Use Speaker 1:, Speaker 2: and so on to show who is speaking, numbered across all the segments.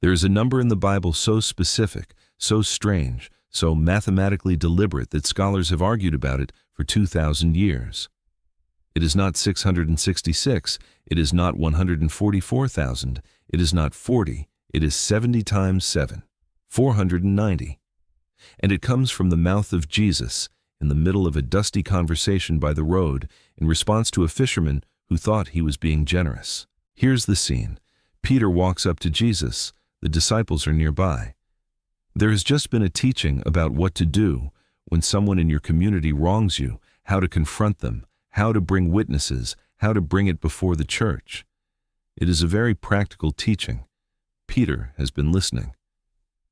Speaker 1: There is a number in the Bible so specific, so strange, so mathematically deliberate that scholars have argued about it for 2,000 years. It is not 666, it is not 144,000, it is not 40, it is 70 times 7, 490. And it comes from the mouth of Jesus in the middle of a dusty conversation by the road in response to a fisherman who thought he was being generous. Here's the scene. Peter walks up to Jesus. The disciples are nearby. There has just been a teaching about what to do when someone in your community wrongs you, how to confront them, how to bring witnesses, how to bring it before the church. It is a very practical teaching. Peter has been listening.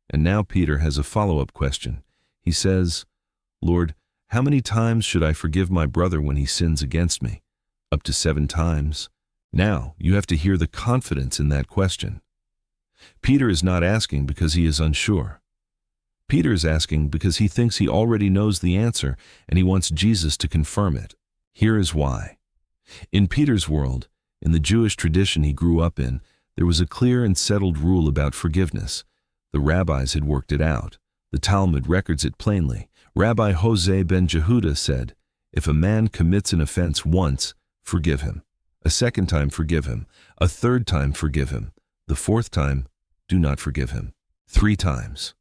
Speaker 1: And now Peter has a follow-up question. He says, "Lord, how many times should I forgive my brother when he sins against me? Up to 7 times?" Now, you have to hear the confidence in that question. Peter is not asking because he is unsure. Peter is asking because he thinks he already knows the answer and he wants Jesus to confirm it. Here is why. In Peter's world, in the Jewish tradition he grew up in, there was a clear and settled rule about forgiveness. The rabbis had worked it out. The Talmud records it plainly. Rabbi Jose ben Jehuda said, "If a man commits an offense once, forgive him. A second time, forgive him. A third time, forgive him. The fourth time, do not forgive him. 3 times."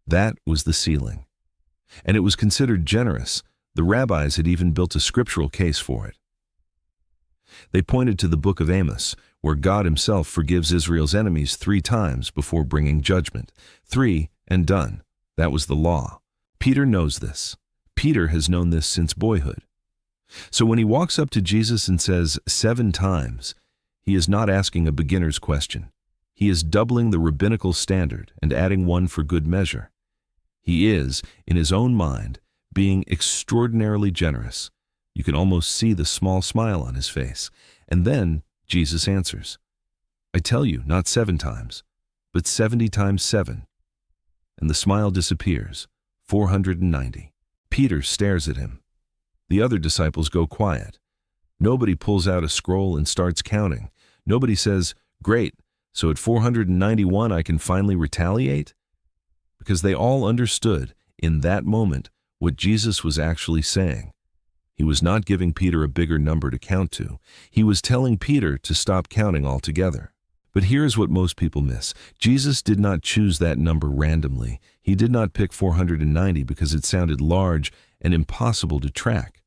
Speaker 1: That was the ceiling. And it was considered generous. The rabbis had even built a scriptural case for it. They pointed to the book of Amos, where God himself forgives Israel's enemies 3 times before bringing judgment. 3 and done. That was the law. Peter knows this. Peter has known this since boyhood. So when he walks up to Jesus and says 7 times, he is not asking a beginner's question. He is doubling the rabbinical standard and adding one for good measure. He is, in his own mind, being extraordinarily generous. You can almost see the small smile on his face. And then Jesus answers, "I tell you, not 7 times, but 70 times 7. And the smile disappears. 490. Peter stares at him. The other disciples go quiet. Nobody pulls out a scroll and starts counting. Nobody says, "Great, so at 491 I can finally retaliate?" Because they all understood, in that moment, what Jesus was actually saying. He was not giving Peter a bigger number to count to. He was telling Peter to stop counting altogether. But here's what most people miss. Jesus did not choose that number randomly. He did not pick 490 because it sounded large and impossible to track.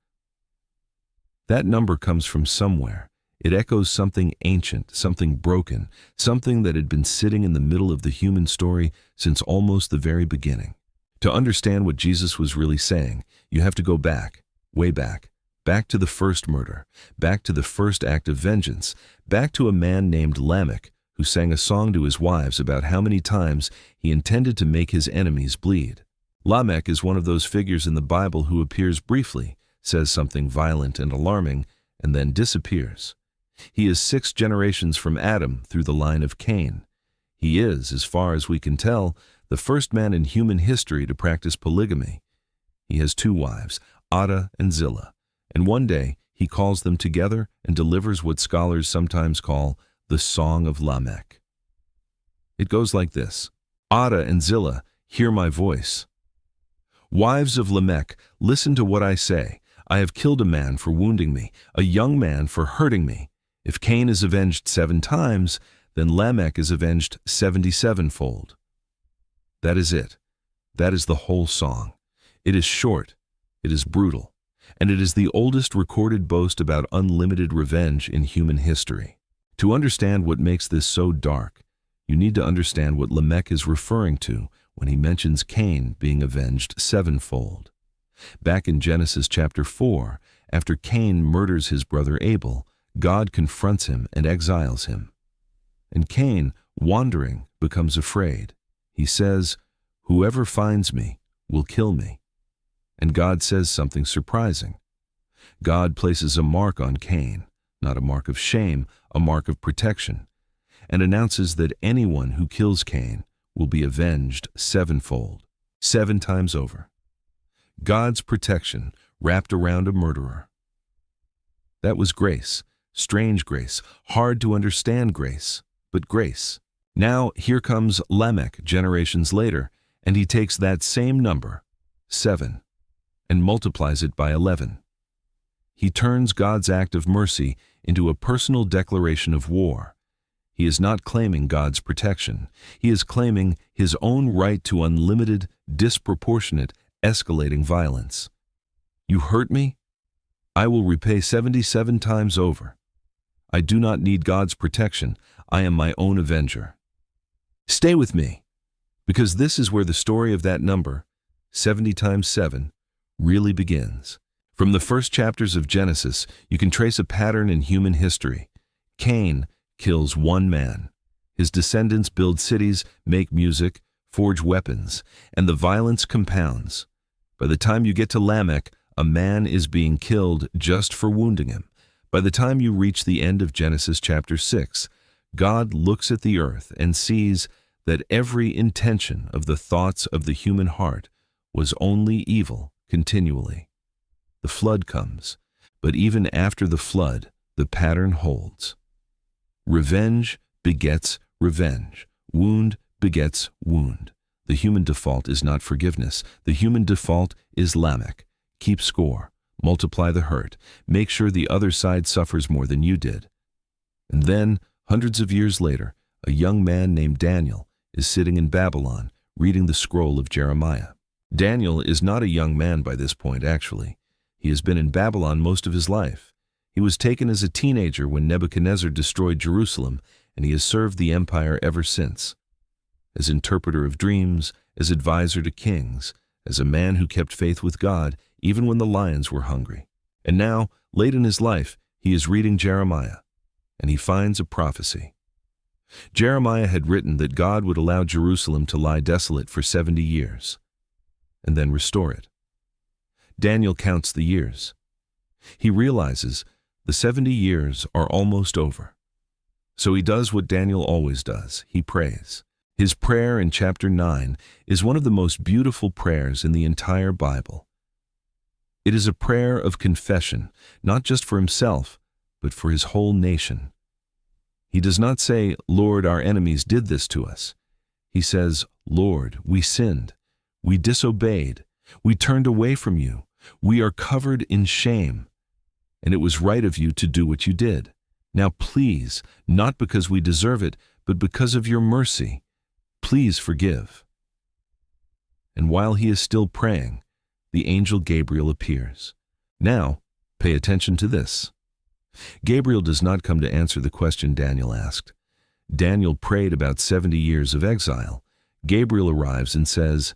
Speaker 1: That number comes from somewhere. It echoes something ancient, something broken, something that had been sitting in the middle of the human story since almost the very beginning. To understand what Jesus was really saying, you have to go back, way back, back to the first murder, back to the first act of vengeance, back to a man named Lamech who sang a song to his wives about how many times he intended to make his enemies bleed. Lamech is one of those figures in the Bible who appears briefly, says something violent and alarming, and then disappears. He is 6 generations from Adam through the line of Cain. He is, as far as we can tell, the first man in human history to practice polygamy. He has 2 wives, Ada and Zillah, and one day he calls them together and delivers what scholars sometimes call the Song of Lamech. It goes like this: Ada and Zillah, hear my voice. Wives of Lamech, listen to what I say. I have killed a man for wounding me, a young man for hurting me. If Cain is avenged 7 times, then Lamech is avenged 77-fold. That is it. That is the whole song. It is short, it is brutal, and it is the oldest recorded boast about unlimited revenge in human history. To understand what makes this so dark, you need to understand what Lamech is referring to when he mentions Cain being avenged 7-fold. Back in Genesis chapter 4, after Cain murders his brother Abel, God confronts him and exiles him. And Cain, wandering, becomes afraid. He says, "Whoever finds me will kill me." And God says something surprising. God places a mark on Cain, not a mark of shame, a mark of protection, and announces that anyone who kills Cain will be avenged 7-fold, 7 times over. God's protection wrapped around a murderer. That was grace, strange grace, hard to understand grace, but grace. Now here comes Lamech generations later, and he takes that same number, 7, and multiplies it by 11. He turns God's act of mercy into a personal declaration of war. He is not claiming God's protection. He is claiming his own right to unlimited, disproportionate, escalating violence. You hurt me? I will repay 77 times over. I do not need God's protection. I am my own avenger. Stay with me, because this is where the story of that number, 70 times 7, really begins. From the first chapters of Genesis, you can trace a pattern in human history. Cain kills one man. His descendants build cities, make music, forge weapons, and the violence compounds. By the time you get to Lamech, a man is being killed just for wounding him. By the time you reach the end of Genesis chapter 6, God looks at the earth and sees that every intention of the thoughts of the human heart was only evil continually. The flood comes, but even after the flood, the pattern holds. Revenge begets revenge. Wound begets wound. The human default is not forgiveness. The human default is Lamech. Keep score. Multiply the hurt. Make sure the other side suffers more than you did. And then, hundreds of years later, a young man named Daniel is sitting in Babylon reading the scroll of Jeremiah. Daniel is not a young man by this point, actually. He has been in Babylon most of his life. He was taken as a teenager when Nebuchadnezzar destroyed Jerusalem, and he has served the empire ever since. As interpreter of dreams, as advisor to kings, as a man who kept faith with God even when the lions were hungry. And now, late in his life, he is reading Jeremiah, and he finds a prophecy. Jeremiah had written that God would allow Jerusalem to lie desolate for 70 years, and then restore it. Daniel counts the years. He realizes the 70 years are almost over. So he does what Daniel always does. He prays. His prayer in chapter 9 is one of the most beautiful prayers in the entire Bible. It is a prayer of confession, not just for himself, but for his whole nation. He does not say, "Lord, our enemies did this to us." He says, "Lord, we sinned. We disobeyed. We turned away from you. We are covered in shame. And it was right of you to do what you did. Now please, not because we deserve it, but because of your mercy, please forgive." And while he is still praying, the angel Gabriel appears. Now, pay attention to this. Gabriel does not come to answer the question Daniel asked. Daniel prayed about 70 years of exile. Gabriel arrives and says,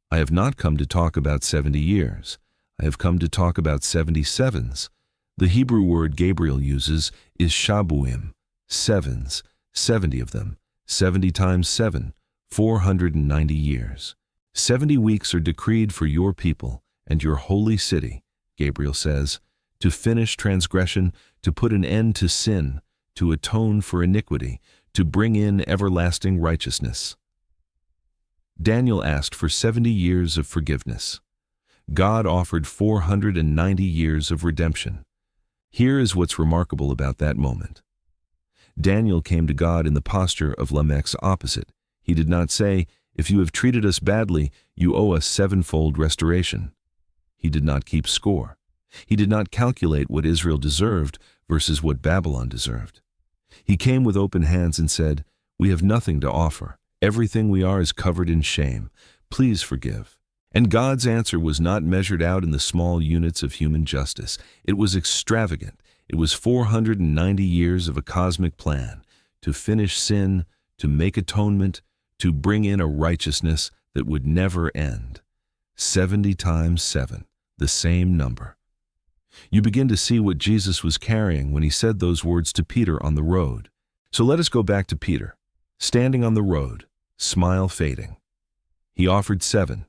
Speaker 1: "I have not come to talk about 70 years. I have come to talk about 77s. The Hebrew word Gabriel uses is shabuim, sevens, 70 of them, 70 times 7, 490 years. 70 weeks are decreed for your people and your holy city," Gabriel says, "to finish transgression, to put an end to sin, to atone for iniquity, to bring in everlasting righteousness." Daniel asked for 70 years of forgiveness. God offered 490 years of redemption. Here is what's remarkable about that moment. Daniel came to God in the posture of Lamech's opposite. He did not say, "If you have treated us badly, you owe us sevenfold restoration." He did not keep score. He did not calculate what Israel deserved versus what Babylon deserved. He came with open hands and said, "We have nothing to offer. Everything we are is covered in shame. Please forgive." And God's answer was not measured out in the small units of human justice. It was extravagant. It was 490 years of a cosmic plan to finish sin, to make atonement, to bring in a righteousness that would never end. 70 times 7, the same number. You begin to see what Jesus was carrying when he said those words to Peter on the road. So let us go back to Peter, standing on the road, smile fading. He offered 7.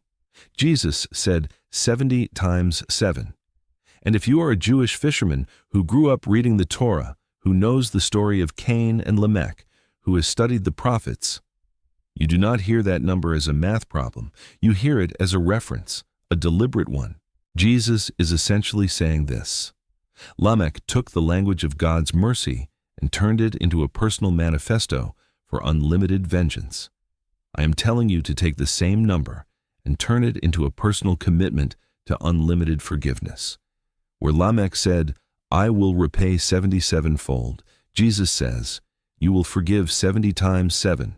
Speaker 1: Jesus said 70 times 7. And if you are a Jewish fisherman who grew up reading the Torah, who knows the story of Cain and Lamech, who has studied the prophets, you do not hear that number as a math problem. You hear it as a reference, a deliberate one. Jesus is essentially saying this: Lamech took the language of God's mercy and turned it into a personal manifesto for unlimited vengeance. I am telling you to take the same number and turn it into a personal commitment to unlimited forgiveness. Where Lamech said, I will repay 77-fold, Jesus says, you will forgive 70 times 7.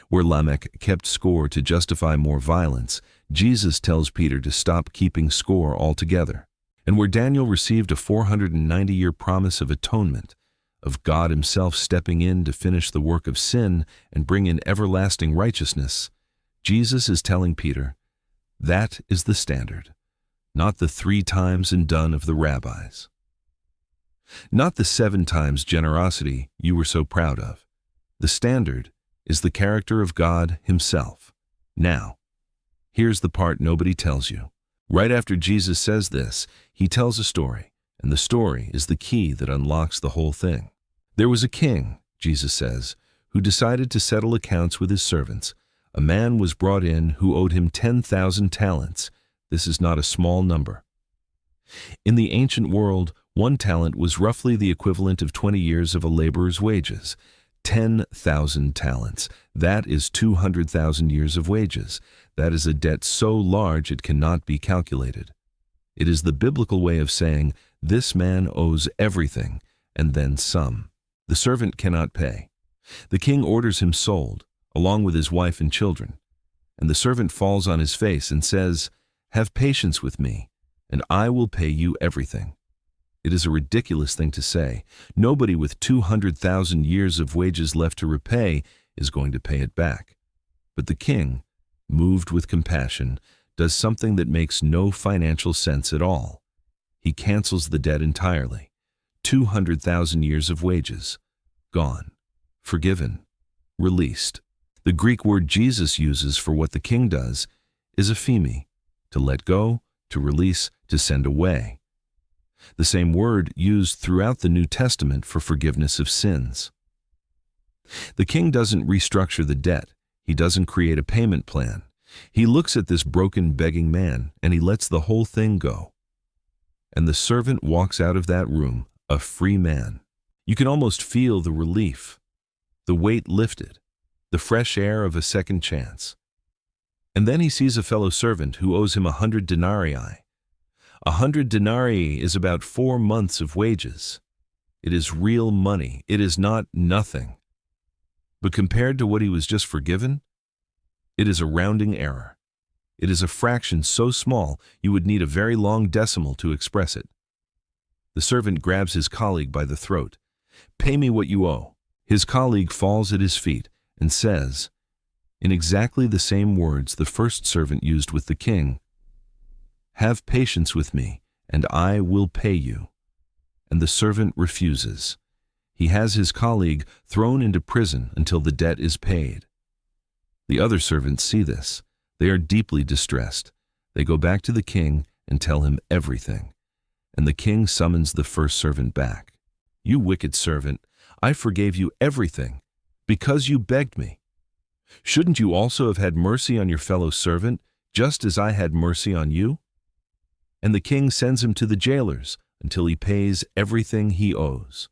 Speaker 1: Where Lamech kept score to justify more violence, Jesus tells Peter to stop keeping score altogether. And where Daniel received a 490-year promise of atonement, of God himself stepping in to finish the work of sin and bring in everlasting righteousness, Jesus is telling Peter, that is the standard, not the 3 times and done of the rabbis. Not the 7 times generosity you were so proud of. The standard is the character of God himself. Now, here's the part nobody tells you. Right after Jesus says this, he tells a story, and the story is the key that unlocks the whole thing. There was a king, Jesus says, who decided to settle accounts with his servants. A man was brought in who owed him 10,000 talents. This is not a small number. In the ancient world, 1 talent was roughly the equivalent of 20 years of a laborer's wages. 10,000 talents. That is 200,000 years of wages. That is a debt so large it cannot be calculated. It is the biblical way of saying, this man owes everything, and then some. The servant cannot pay. The king orders him sold, along with his wife and children. And the servant falls on his face and says, have patience with me, and I will pay you everything. It is a ridiculous thing to say. Nobody with 200,000 years of wages left to repay is going to pay it back. But the king, moved with compassion, does something that makes no financial sense at all. He cancels the debt entirely. 200,000 years of wages. Gone. Forgiven. Released. The Greek word Jesus uses for what the king does is aphemi, to let go, to release, to send away. The same word used throughout the New Testament for forgiveness of sins. The king doesn't restructure the debt. He doesn't create a payment plan. He looks at this broken, begging man, and he lets the whole thing go. And the servant walks out of that room a free man. You can almost feel the relief, the weight lifted, the fresh air of a second chance. And then he sees a fellow servant who owes him 100 denarii. 100 denarii is about 4 months of wages. It is real money. It is not nothing. But compared to what he was just forgiven, it is a rounding error. It is a fraction so small you would need a very long decimal to express it. The servant grabs his colleague by the throat. Pay me what you owe. His colleague falls at his feet and says, in exactly the same words the first servant used with the king, have patience with me, and I will pay you. And the servant refuses. He has his colleague thrown into prison until the debt is paid. The other servants see this. They are deeply distressed. They go back to the king and tell him everything. And the king summons the first servant back. You wicked servant, I forgave you everything because you begged me. Shouldn't you also have had mercy on your fellow servant, just as I had mercy on you? And the king sends him to the jailers until he pays everything he owes.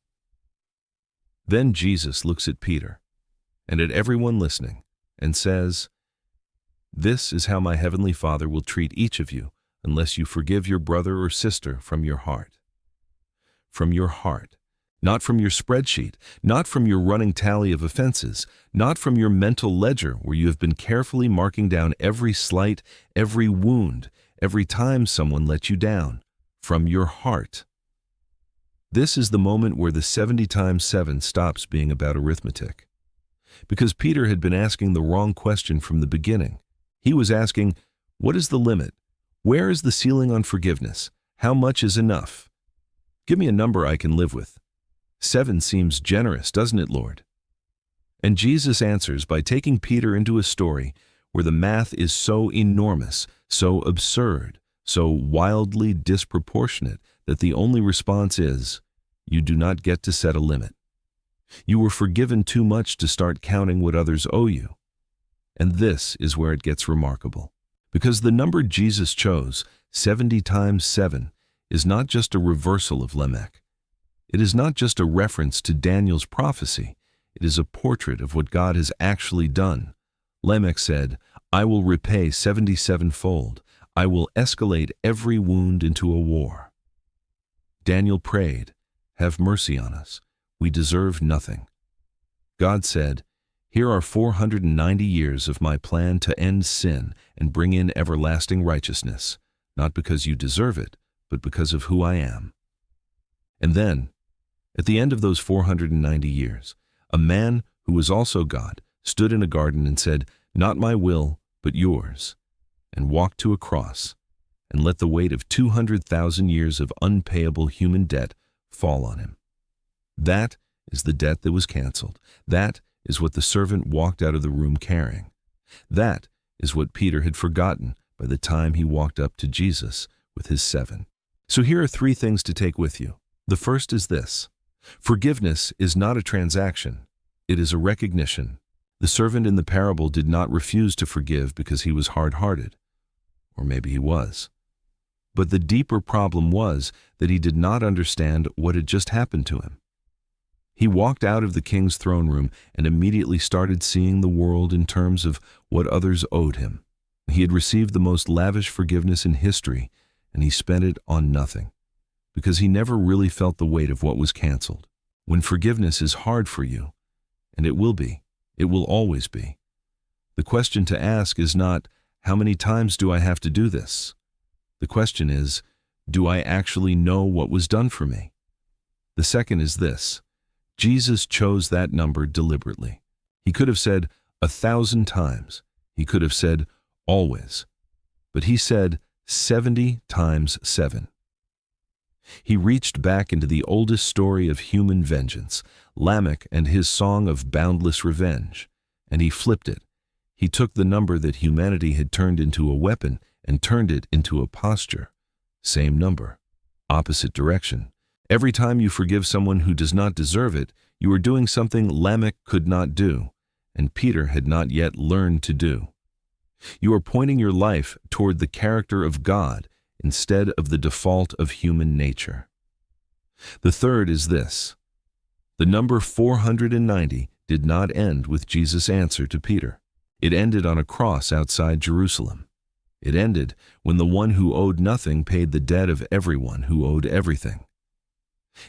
Speaker 1: Then Jesus looks at Peter and at everyone listening and says, this is how my heavenly Father will treat each of you unless you forgive your brother or sister from your heart. From your heart. Not from your spreadsheet, not from your running tally of offenses, not from your mental ledger where you have been carefully marking down every slight, every wound, every time someone let you down. From your heart. This is the moment where the 70 times 7 stops being about arithmetic. Because Peter had been asking the wrong question from the beginning. He was asking, what is the limit? Where is the ceiling on forgiveness? How much is enough? Give me a number I can live with. 7 seems generous, doesn't it, Lord? And Jesus answers by taking Peter into a story where the math is so enormous, so absurd, so wildly disproportionate that the only response is, you do not get to set a limit. You were forgiven too much to start counting what others owe you. And this is where it gets remarkable. Because the number Jesus chose, 70 times 7, is not just a reversal of Lamech. It is not just a reference to Daniel's prophecy. It is a portrait of what God has actually done. Lamech said, "I will repay 77-fold. I will escalate every wound into a war." Daniel prayed, "Have mercy on us. We deserve nothing." God said, "Here are 490 years of my plan to end sin and bring in everlasting righteousness, not because you deserve it, but because of who I am." And then, at the end of those 490 years, a man who was also God stood in a garden and said, "Not my will, but yours," and walked to a cross and let the weight of 200,000 years of unpayable human debt fall on him. That is the debt that was canceled. That is what the servant walked out of the room carrying. That is what Peter had forgotten by the time he walked up to Jesus with his 7. So here are 3 things to take with you. The first is this: forgiveness is not a transaction. It is a recognition. The servant in the parable did not refuse to forgive because he was hard-hearted. Or maybe he was. But the deeper problem was that he did not understand what had just happened to him. He walked out of the king's throne room and immediately started seeing the world in terms of what others owed him. He had received the most lavish forgiveness in history, and he spent it on nothing, because he never really felt the weight of what was canceled. When forgiveness is hard for you, and it will be, it will always be, the question to ask is not, how many times do I have to do this? The question is, do I actually know what was done for me? The second is this: Jesus chose that number deliberately. He could have said 1,000 times. He could have said always. But he said 70 times 7. He reached back into the oldest story of human vengeance, Lamech and his song of boundless revenge, and he flipped it. He took the number that humanity had turned into a weapon and turned it into a posture. Same number, opposite direction. Every time you forgive someone who does not deserve it, you are doing something Lamech could not do, and Peter had not yet learned to do. You are pointing your life toward the character of God instead of the default of human nature. The third is this: the number 490 did not end with Jesus' answer to Peter. It ended on a cross outside Jerusalem. It ended when the one who owed nothing paid the debt of everyone who owed everything.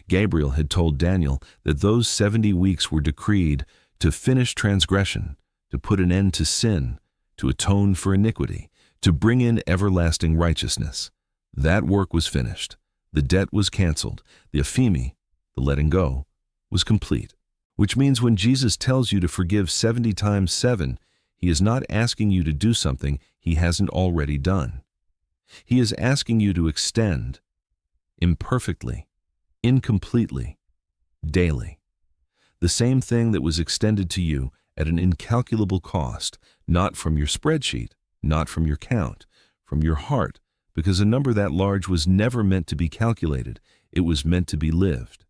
Speaker 1: Gabriel had told Daniel that those 70 weeks were decreed to finish transgression, to put an end to sin, to atone for iniquity, to bring in everlasting righteousness. That work was finished. The debt was canceled. The aphemi, the letting go, was complete. Which means when Jesus tells you to forgive 70 times 7, he is not asking you to do something he hasn't already done. He is asking you to extend, imperfectly, incompletely, daily, the same thing that was extended to you at an incalculable cost, not from your spreadsheet, not from your count, from your heart, because a number that large was never meant to be calculated. It was meant to be lived.